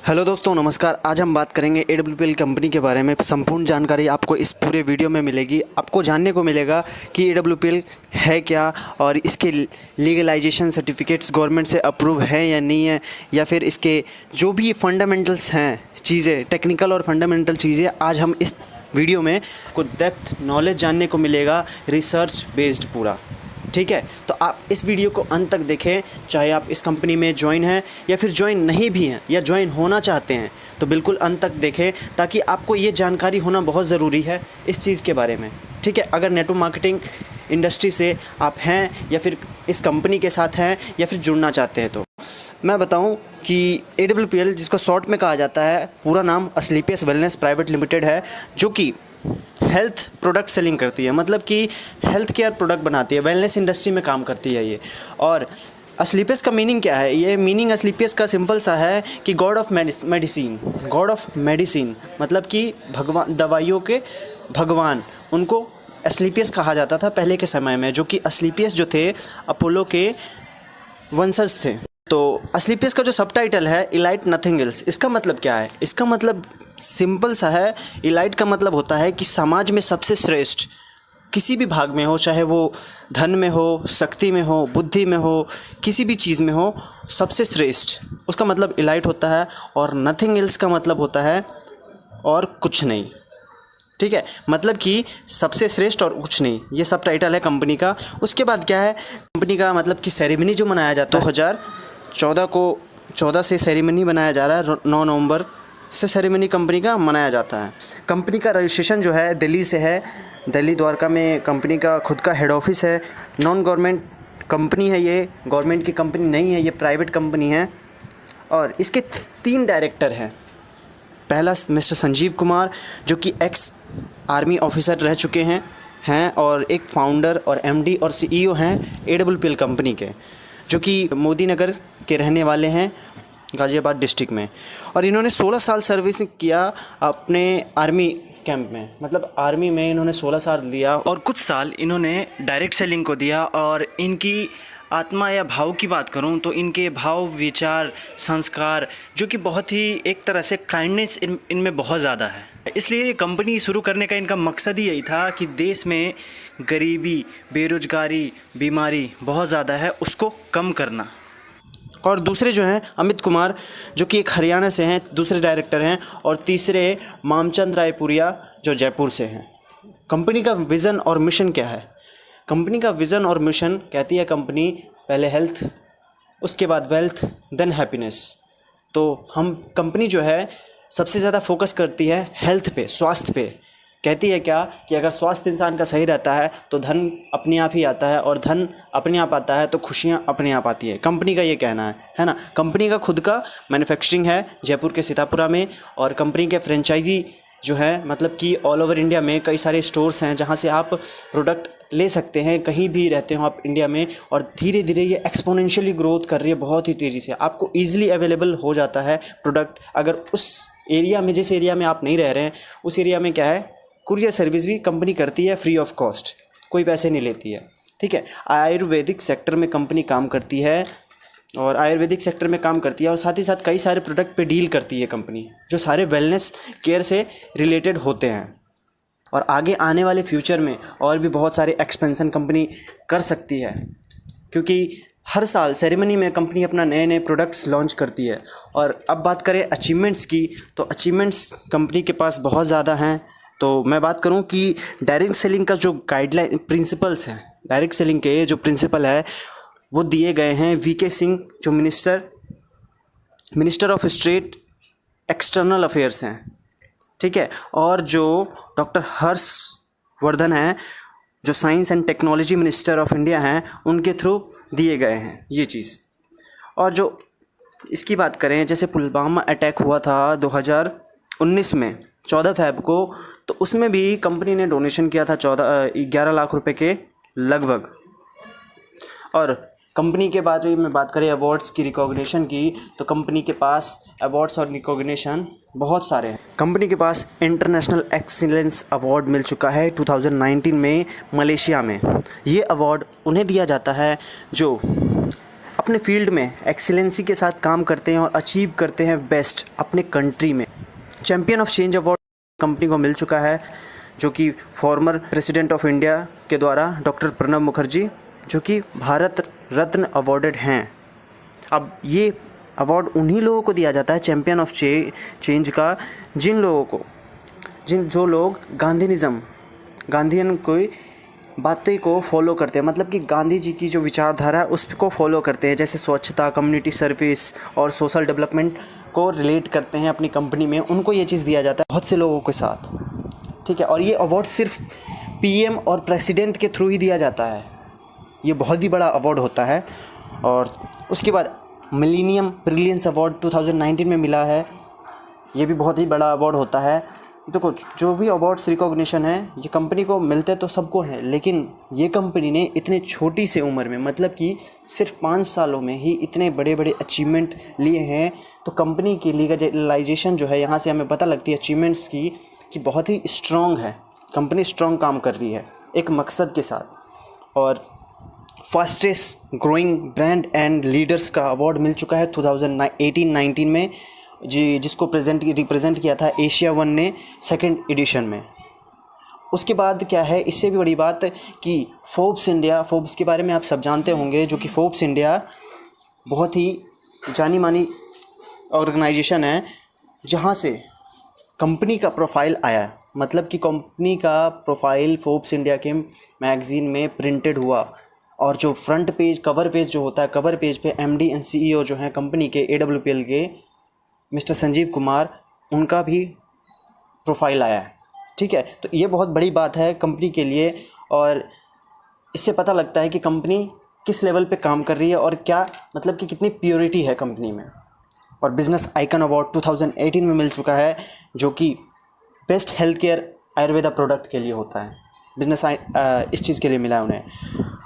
Hello दोस्तों, नमस्कार। आज हम बात करेंगे AWPL कंपनी के बारे में। संपूर्ण जानकारी आपको इस पूरे वीडियो में मिलेगी। आपको जानने को मिलेगा कि AWPL है क्या और इसके लीगलाइजेशन सर्टिफिकेट्स गवर्नमेंट से अप्रूव है या नहीं है, या फिर इसके जो भी फंडामेंटल्स हैं चीज़ें, टेक्निकल और फंडामेंटल चीज़ें, आज हम इस वीडियो में को डेप्थ नॉलेज जानने को मिलेगा, रिसर्च बेस्ड पूरा। ठीक है, तो आप इस वीडियो को अंत तक देखें। चाहे आप इस कंपनी में ज्वाइन हैं या फिर ज्वाइन नहीं भी हैं या ज्वाइन होना चाहते हैं, तो बिल्कुल अंत तक देखें, ताकि आपको ये जानकारी होना बहुत ज़रूरी है इस चीज़ के बारे में। ठीक है, अगर नेटवर्क मार्केटिंग इंडस्ट्री से आप हैं या फिर इस कंपनी के साथ हैं या फिर जुड़ना चाहते हैं, तो मैं बताऊं कि AWPL, जिसको शॉर्ट में कहा जाता है, पूरा नाम असलीपियस वेलनेस प्राइवेट लिमिटेड है, जो कि हेल्थ प्रोडक्ट सेलिंग करती है। मतलब कि हेल्थ केयर प्रोडक्ट बनाती है, वेलनेस इंडस्ट्री में काम करती है ये। और असलीपियस का मीनिंग क्या है? ये मीनिंग असलीपियस का सिंपल सा है कि God of medicine. God of medicine मतलब कि भगवान, दवाइयों के भगवान, उनको असलीपियस कहा जाता था पहले के समय में, जो कि असलीपियस जो थे अपोलो के वंशज थे। तो असलीपियस का जो सबटाइटल है, इलाइट नथिंग एल्स, इसका मतलब क्या है? इसका मतलब सिंपल सा है। इलाइट का मतलब होता है कि समाज में सबसे श्रेष्ठ, किसी भी भाग में हो, चाहे वो धन में हो, शक्ति में हो, बुद्धि में हो, किसी भी चीज़ में हो, सबसे श्रेष्ठ, उसका मतलब इलाइट होता है। और नथिंग एल्स का मतलब होता है और कुछ नहीं। ठीक है, मतलब कि सबसे श्रेष्ठ और कुछ नहीं, ये सब टाइटल है कंपनी का। उसके बाद क्या है कंपनी का? मतलब कि सेरेमनी जो मनाया जाता है 2014 से सेरेमनी बनाया जा रहा है। 9 नवंबर से सेरेमनी कंपनी का मनाया जाता है। कंपनी का रजिस्ट्रेशन जो है दिल्ली से है। दिल्ली द्वारका में कंपनी का खुद का हेड ऑफिस है। नॉन गवर्नमेंट कंपनी है ये, गवर्नमेंट की कंपनी नहीं है, ये प्राइवेट कंपनी है। और इसके 3 डायरेक्टर हैं। पहला मिस्टर संजीव कुमार, जो कि एक्स आर्मी ऑफिसर रह चुके हैं और एक फाउंडर और MD और CEO हैं AWPL कंपनी के, जो कि मोदी नगर के रहने वाले हैं, गाज़ियाबाद डिस्ट्रिक्ट में। और इन्होंने 16 साल सर्विस किया अपने आर्मी कैंप में, मतलब आर्मी में इन्होंने 16 साल दिया और कुछ साल इन्होंने डायरेक्ट सेलिंग को दिया। और इनकी आत्मा या भाव की बात करूं तो इनके भाव, विचार, संस्कार, जो कि बहुत ही एक तरह से काइंडनेस इनमें बहुत ज़्यादा है। इसलिए ये कंपनी शुरू करने का इनका मकसद ही यही था कि देश में गरीबी, बेरोजगारी, बीमारी बहुत ज़्यादा है, उसको कम करना। और दूसरे जो हैं अमित कुमार, जो कि एक हरियाणा से हैं, दूसरे डायरेक्टर हैं। और तीसरे मामचंद रायपुरिया, जो जयपुर से हैं। कंपनी का विज़न और मिशन क्या है? कंपनी का विज़न और मिशन कहती है कंपनी, पहले हेल्थ, उसके बाद वेल्थ, देन हैप्पीनेस। तो हम कंपनी जो है सबसे ज़्यादा फोकस करती है हेल्थ पे, स्वास्थ्य पे। कहती है क्या कि अगर स्वास्थ्य इंसान का सही रहता है तो धन अपने आप ही आता है, और धन अपने आप आता है तो खुशियाँ अपने आप आती है। कंपनी का ये कहना है ना। कंपनी का खुद का मैन्युफैक्चरिंग है जयपुर के सीतापुरा में। और कंपनी के फ्रेंचाइजी जो है, मतलब कि ऑल ओवर इंडिया में कई सारे स्टोर्स हैं जहाँ से आप प्रोडक्ट ले सकते हैं, कहीं भी रहते हो आप इंडिया में। और धीरे धीरे ये एक्सपोनेंशियली ग्रोथ कर रही है, बहुत ही तेज़ी से। आपको ईजिली अवेलेबल हो जाता है प्रोडक्ट। अगर उस एरिया में, जिस एरिया में आप नहीं रह रहे हैं, उस एरिया में क्या है, कुरियर सर्विस भी कंपनी करती है फ्री ऑफ कॉस्ट, कोई पैसे नहीं लेती है। ठीक है, आयुर्वेदिक सेक्टर में कंपनी काम करती है, और आयुर्वेदिक सेक्टर में काम करती है, और साथ ही साथ कई सारे प्रोडक्ट पे डील करती है कंपनी, जो सारे वेलनेस केयर से रिलेटेड होते हैं। और आगे आने वाले फ्यूचर में और भी बहुत सारे एक्सपेंशन कंपनी कर सकती है, क्योंकि हर साल सेरेमनी में कंपनी अपना नए नए प्रोडक्ट्स लॉन्च करती है। और अब बात करें अचीवमेंट्स की, तो अचीवमेंट्स कंपनी के पास बहुत ज़्यादा हैं। तो मैं बात करूं कि डायरेक्ट सेलिंग का जो गाइडलाइन प्रिंसिपल्स हैं, डायरेक्ट सेलिंग के जो प्रिंसिपल है वो दिए गए हैं VK सिंह, जो minister of state external affairs हैं। ठीक है, और जो डॉक्टर हर्षवर्धन हैं, जो science and technology minister of India हैं, उनके थ्रू दिए गए हैं ये चीज़। और जो इसकी बात करें, जैसे पुलवामा अटैक हुआ था 2019 में 14 फ़रवरी को, तो उसमें भी कंपनी ने डोनेशन किया था 11 लाख रुपए के लगभग। और कंपनी के बाद में बात करें अवार्ड्स की, रिकॉग्निशन की, तो कंपनी के पास अवार्ड्स और रिकॉग्निशन बहुत सारे हैं। कंपनी के पास इंटरनेशनल एक्सीलेंस अवार्ड मिल चुका है 2019 में मलेशिया में। ये अवार्ड उन्हें दिया जाता है जो अपने फील्ड में एक्सीलेंसी के साथ काम करते हैं और अचीव करते हैं बेस्ट अपने कंट्री में। Champion of change award company को मिल चुका है, जो कि फॉर्मर प्रेसिडेंट ऑफ इंडिया के द्वारा डॉक्टर प्रणब मुखर्जी, जो कि भारत रत्न अवॉर्डेड हैं। अब ये अवार्ड उन्हीं लोगों को दिया जाता है चैम्पियन ऑफ चेंज का, जो लोग गांधीयन कोई बातें को फॉलो करते हैं, मतलब कि गांधी जी की जो विचारधारा है उसको फॉलो करते हैं, जैसे स्वच्छता, कम्युनिटी सर्विस और सोशल डेवलपमेंट को रिलेट करते हैं अपनी कंपनी में, उनको ये चीज़ दिया जाता है बहुत से लोगों के साथ, ठीक है। और ये अवार्ड सिर्फ पीएम और प्रेसिडेंट के थ्रू ही दिया जाता है, ये बहुत ही बड़ा अवार्ड होता है। और उसके बाद मिलेनियम ब्रिलियंस अवार्ड 2019 में मिला है, ये भी बहुत ही बड़ा अवार्ड होता है। देखो, जो भी अवार्ड्स रिकॉग्निशन है ये कंपनी को मिलते तो सबको हैं, लेकिन ये कंपनी ने इतने छोटी से उम्र में, मतलब कि सिर्फ 5 सालों में ही इतने बड़े बड़े अचीवमेंट लिए हैं। तो कंपनी की लीगलाइजेशन जो है, यहाँ से हमें पता लगती है अचीवमेंट्स की कि बहुत ही स्ट्रॉन्ग है, कंपनी स्ट्रॉन्ग काम कर रही है एक मकसद के साथ। और fastest growing brand and leaders का अवार्ड मिल चुका है 2018-19 में, जिसको रिप्रेजेंट किया था एशिया वन ने 2nd एडिशन में। उसके बाद क्या है, इससे भी बड़ी बात कि फोर्ब्स के बारे में आप सब जानते होंगे, जो कि फोर्ब्स इंडिया बहुत ही जानी मानी ऑर्गेनाइजेशन है, जहाँ से कंपनी का प्रोफाइल आया, मतलब कि कंपनी का प्रोफाइल फोर्ब्स इंडिया के मैगज़ीन में प्रिंटेड हुआ। और जो फ्रंट पेज, कवर पेज जो होता है, कवर पेज पे एमडी एंड सीईओ जो हैं कंपनी के, AWPL के मिस्टर संजीव कुमार, उनका भी प्रोफाइल आया है, ठीक है। तो ये बहुत बड़ी बात है कंपनी के लिए, और इससे पता लगता है कि कंपनी किस लेवल पे काम कर रही है और क्या, मतलब कि कितनी प्योरिटी है कंपनी में। और बिजनेस आइकन अवार्ड 2018 में मिल चुका है, जो कि best health care Ayurveda product के लिए होता है, इस चीज़ के लिए मिला है उन्हें।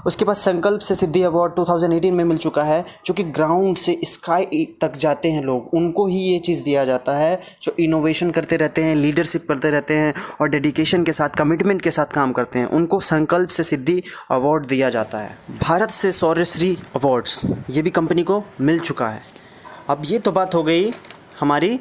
उसके बाद संकल्प से सिद्धि अवार्ड 2018 में मिल चुका है, जो कि ग्राउंड से स्काई तक जाते हैं लोग, उनको ही ये चीज़ दिया जाता है, जो इनोवेशन करते रहते हैं, लीडरशिप करते रहते हैं और डेडिकेशन के साथ, कमिटमेंट के साथ काम करते हैं, उनको संकल्प से सिद्धि अवार्ड दिया जाता है। भारत से शौर्यश्री अवार्ड्स, ये भी कंपनी को मिल चुका है। अब ये तो बात हो गई हमारी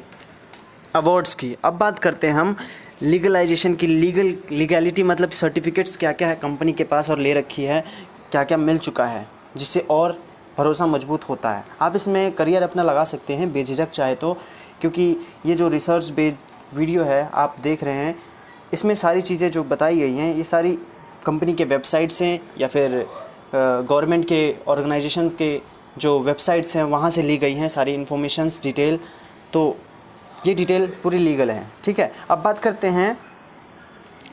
अवार्ड्स की। अब बात करते हैं हम लीगलाइजेशन की। लीगैलिटी मतलब सर्टिफिकेट्स क्या क्या है कंपनी के पास और ले रखी है, क्या क्या मिल चुका है, जिससे और भरोसा मजबूत होता है। आप इसमें करियर अपना लगा सकते हैं बेझिझक चाहे तो, क्योंकि ये जो रिसर्च बेस्ड वीडियो है आप देख रहे हैं, इसमें सारी चीज़ें जो बताई गई हैं ये सारी कंपनी के वेबसाइट्स हैं या फिर गवर्नमेंट के ऑर्गेनाइजेशंस के जो वेबसाइट्स हैं वहाँ से ली गई हैं सारी इन्फॉर्मेशंस डिटेल। तो ये डिटेल पूरी लीगल है, ठीक है। अब बात करते हैं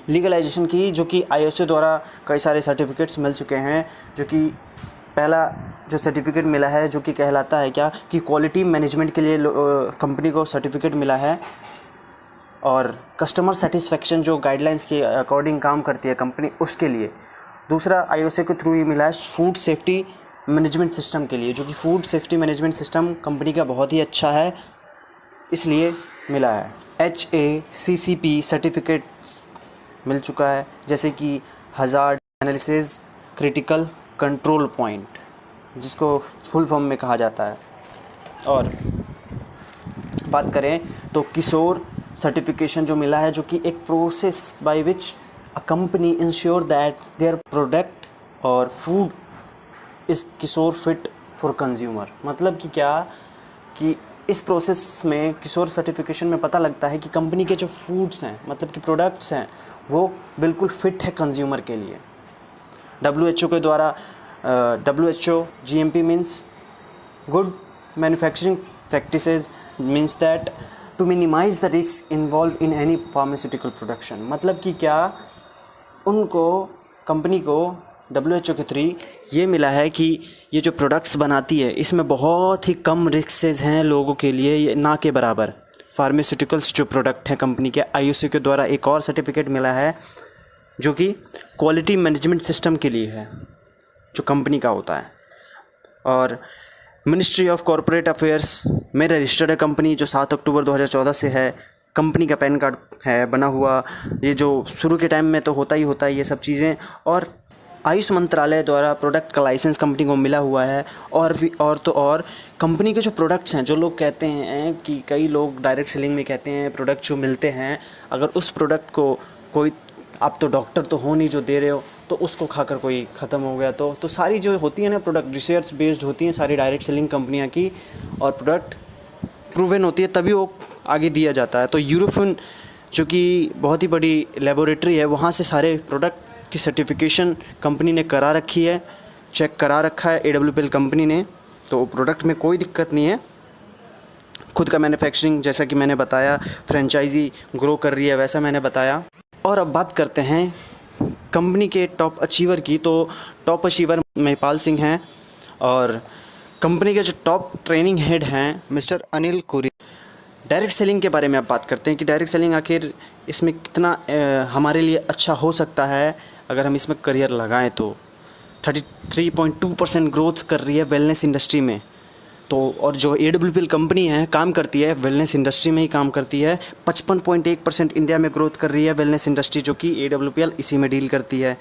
लीगलाइजेशन की, जो कि IOC द्वारा कई सारे सर्टिफिकेट्स मिल चुके हैं, जो कि पहला जो सर्टिफिकेट मिला है जो कि कहलाता है क्या कि क्वालिटी मैनेजमेंट के लिए कंपनी को सर्टिफिकेट मिला है, और कस्टमर सेटिस्फेक्शन जो गाइडलाइंस के अकॉर्डिंग काम करती है कंपनी, उसके लिए। दूसरा IOC के थ्रू ही मिला है फूड सेफ्टी मैनेजमेंट सिस्टम के लिए, जो कि food safety management system company का बहुत ही अच्छा है, इसलिए मिला है। HACCP सर्टिफिकेट मिल चुका है, जैसे कि hazard analysis critical control point, जिसको फुल फॉर्म में कहा जाता है। और बात करें तो किशोर सर्टिफिकेशन जो मिला है, जो कि एक process by which a company ensure that their product और food is kosher fit for consumer. मतलब कि क्या कि इस प्रोसेस में किशोर सर्टिफिकेशन में पता लगता है कि कंपनी के जो फूड्स हैं, मतलब कि प्रोडक्ट्स हैं, वो बिल्कुल फिट है कंज्यूमर के लिए। WHO के द्वारा WHO GMP means good manufacturing practices, means that to minimise the risk involve in any pharmaceutical production. मतलब कि क्या उनको, कंपनी को WHO के थ्रू ये मिला है कि ये जो प्रोडक्ट्स बनाती है इसमें बहुत ही कम रिस्क हैं लोगों के लिए, ना के बराबर। फार्मास्यूटिकल्स जो प्रोडक्ट हैं कंपनी के, IOC के द्वारा एक और सर्टिफिकेट मिला है जो कि क्वालिटी मैनेजमेंट सिस्टम के लिए है, जो कंपनी का होता है। और मिनिस्ट्री ऑफ कॉरपोरेट अफेयर्स में रजिस्टर्ड है कंपनी, जो 7 अक्टूबर 2014 से है। कंपनी का पैन कार्ड है बना हुआ, ये जो शुरू के टाइम में तो होता ही होता है ये सब चीज़ें। और आयुष मंत्रालय द्वारा प्रोडक्ट का लाइसेंस कंपनी को मिला हुआ है। और भी और कंपनी के जो प्रोडक्ट्स हैं, जो लोग कहते हैं कि कई लोग डायरेक्ट सेलिंग में कहते हैं प्रोडक्ट जो मिलते हैं, अगर उस प्रोडक्ट को कोई, आप तो डॉक्टर तो हो नहीं जो दे रहे हो, तो उसको खाकर कोई ख़त्म हो गया तो सारी जो होती है ना प्रोडक्ट रिसर्च बेस्ड होती हैं सारी डायरेक्ट सेलिंग कंपनियां की, और प्रोडक्ट प्रूवन होती है तभी वो आगे दिया जाता है। तो यूरोफिन जो कि बहुत ही बड़ी लेबोरेटरी है, वहाँ से सारे प्रोडक्ट की सर्टिफिकेशन कंपनी ने करा रखी है, चेक करा रखा है AWPL कंपनी ने, तो प्रोडक्ट में कोई दिक्कत नहीं है। खुद का मैन्युफैक्चरिंग जैसा कि मैंने बताया, फ्रेंचाइजी ग्रो कर रही है वैसा मैंने बताया। और अब बात करते हैं कंपनी के टॉप अचीवर की। तो टॉप अचीवर महिपाल सिंह हैं और कंपनी के जो टॉप ट्रेनिंग हेड हैं मिस्टर अनिल कुरी। डायरेक्ट सेलिंग के बारे में अब बात करते हैं कि डायरेक्ट सेलिंग आखिर इसमें कितना हमारे लिए अच्छा हो सकता है अगर हम इसमें करियर लगाएं। तो 33.2% ग्रोथ कर रही है वेलनेस इंडस्ट्री में। तो और जो AWPL कंपनी है काम करती है वेलनेस इंडस्ट्री में ही काम करती है। 55.1% इंडिया में ग्रोथ कर रही है वेलनेस इंडस्ट्री, जो कि AWPL इसी में डील करती है।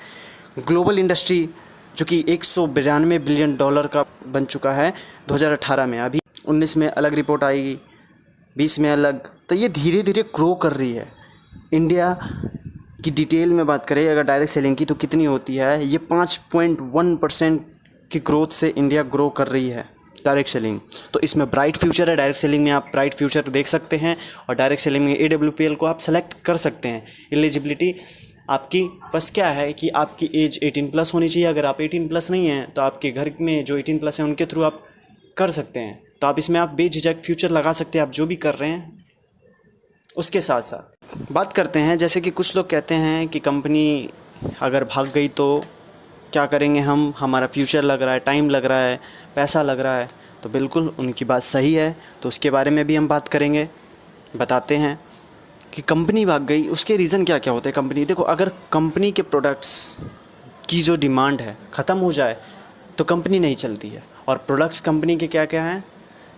ग्लोबल इंडस्ट्री जो कि $192 बिलियन का बन चुका है 2018 में, अभी 19 में अलग रिपोर्ट आएगी, 20 में अलग। तो ये धीरे धीरे ग्रो कर रही है। इंडिया की डिटेल में बात करें अगर डायरेक्ट सेलिंग की तो कितनी होती है, ये 5.1% की ग्रोथ से इंडिया ग्रो कर रही है डायरेक्ट सेलिंग। तो इसमें ब्राइट फ्यूचर है। डायरेक्ट सेलिंग में आप ब्राइट फ्यूचर देख सकते हैं और डायरेक्ट सेलिंग में AWPL को आप सेलेक्ट कर सकते हैं। एलिजिबिलिटी आपकी बस क्या है कि आपकी एज 18+ होनी चाहिए। अगर आप 18+ नहीं हैं तो आपके घर में जो 18+ हैं उनके थ्रू आप कर सकते हैं। तो आप इसमें आप बेझिझक फ्यूचर लगा सकते हैं आप जो भी कर रहे हैं। उसके साथ साथ बात करते हैं, जैसे कि कुछ लोग कहते हैं कि कंपनी अगर भाग गई तो क्या करेंगे हम, हमारा फ्यूचर लग रहा है, टाइम लग रहा है, पैसा लग रहा है। तो बिल्कुल उनकी बात सही है, तो उसके बारे में भी हम बात करेंगे, बताते हैं कि कंपनी भाग गई उसके रीज़न क्या क्या होते हैं। कंपनी देखो, अगर कंपनी के प्रोडक्ट्स की जो डिमांड है ख़त्म हो जाए तो कंपनी नहीं चलती है। और प्रोडक्ट्स कंपनी के क्या क्या हैं,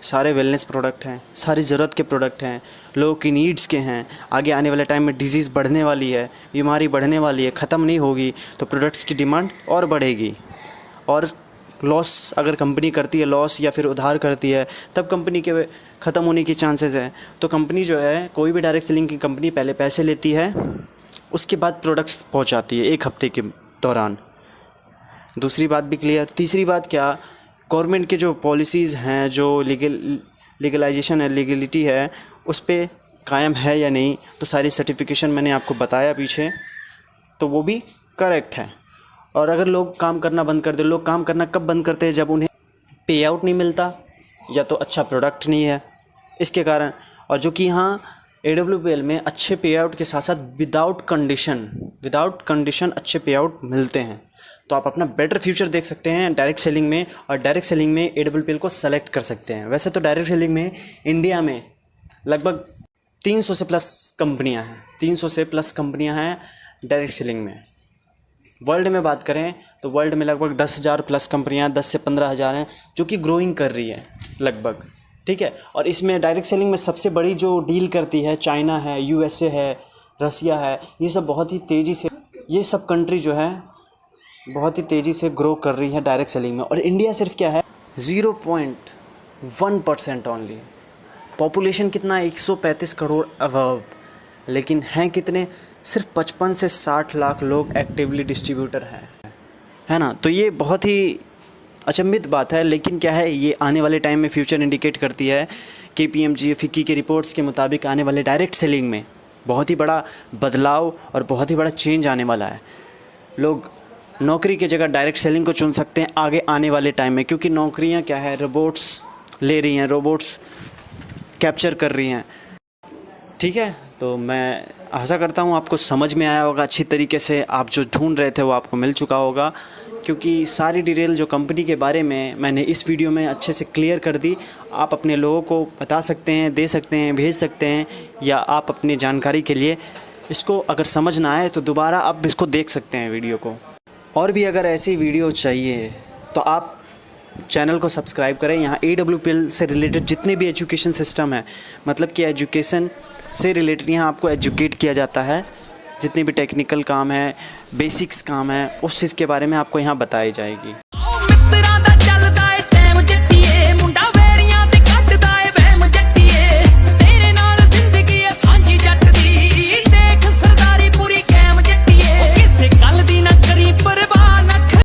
सारे वेलनेस प्रोडक्ट हैं, सारी ज़रूरत के प्रोडक्ट हैं, लोगों की नीड्स के हैं। आगे आने वाले टाइम में डिजीज़ बढ़ने वाली है, बीमारी बढ़ने वाली है, ख़त्म नहीं होगी, तो प्रोडक्ट्स की डिमांड और बढ़ेगी। और लॉस अगर कंपनी करती है, लॉस या फिर उधार करती है, तब कंपनी के ख़त्म होने की चांसेस हैं। तो कंपनी जो है, कोई भी डायरेक्ट सेलिंग की कंपनी पहले पैसे लेती है, उसके बाद प्रोडक्ट्स पहुंचाती है 1 हफ्ते के दौरान। दूसरी बात भी क्लियर। तीसरी बात क्या, गवर्नमेंट के जो पॉलिसीज़ हैं, जो लीगलाइजेशन है, लीगलिटी है, उस पर कायम है या नहीं। तो सारी सर्टिफिकेशन मैंने आपको बताया पीछे, तो वो भी करेक्ट है। और अगर लोग काम करना बंद कर दे, लोग काम करना कब बंद करते हैं, जब उन्हें पे आउट नहीं मिलता या तो अच्छा प्रोडक्ट नहीं है, इसके कारण। और जो कि यहाँ AWPL में अच्छे पे आउट के साथ साथ विदाउट कंडीशन अच्छे पे आउट मिलते हैं। तो आप अपना बेटर फ्यूचर देख सकते हैं डायरेक्ट सेलिंग में, और डायरेक्ट सेलिंग में AWPL को सेलेक्ट कर सकते हैं। वैसे तो डायरेक्ट सेलिंग में इंडिया में लगभग 300 से प्लस कंपनियां हैं, 300 से प्लस कंपनियां हैं डायरेक्ट सेलिंग में। वर्ल्ड में बात करें तो वर्ल्ड में लगभग 10,000 प्लस कंपनियां, 10 से 15,000 हैं, जो कि ग्रोइंग कर रही है लगभग, ठीक है। और इसमें डायरेक्ट सेलिंग में सबसे बड़ी जो डील करती है चाइना है, USA है, रसिया है, ये सब बहुत ही तेज़ी से, ये सब कंट्री जो है बहुत ही तेज़ी से ग्रो कर रही है डायरेक्ट सेलिंग में। और इंडिया सिर्फ क्या है, 0.1% ओनली। पॉपुलेशन कितना है, 135 करोड़ अबव, लेकिन हैं कितने, सिर्फ 55 से 60 लाख लोग एक्टिवली डिस्ट्रीब्यूटर हैं, है ना। तो ये बहुत ही अचंभित बात है, लेकिन क्या है, ये आने वाले टाइम में फ्यूचर इंडिकेट करती है। KPMG फिक्की के रिपोर्ट्स के मुताबिक आने वाले डायरेक्ट सेलिंग में बहुत ही बड़ा बदलाव और बहुत ही बड़ा चेंज आने वाला है। लोग नौकरी की जगह डायरेक्ट सेलिंग को चुन सकते हैं आगे आने वाले टाइम में, क्योंकि नौकरियां क्या है, रोबोट्स ले रही हैं, रोबोट्स कैप्चर कर रही हैं, ठीक है। तो मैं आशा करता हूँ आपको समझ में आया होगा अच्छी तरीके से, आप जो ढूंढ रहे थे वो आपको मिल चुका होगा, क्योंकि सारी डिटेल जो कंपनी के बारे में मैंने इस वीडियो में अच्छे से क्लियर कर दी। आप अपने लोगों को बता सकते हैं, दे सकते हैं, भेज सकते हैं, या आप अपनी जानकारी के लिए इसको अगर समझ ना आए तो दोबारा आप इसको देख सकते हैं वीडियो को। और भी अगर ऐसी वीडियो चाहिए तो आप चैनल को सब्सक्राइब करें। यहाँ AWPL से रिलेटेड जितने भी एजुकेशन सिस्टम है, मतलब कि एजुकेशन से रिलेटेड यहाँ आपको एजुकेट किया जाता है जितनी भी टेक्निकल काम है, बेसिक्स काम है, उस चीज़ के बारे में आपको यहाँ बताई जाएगी।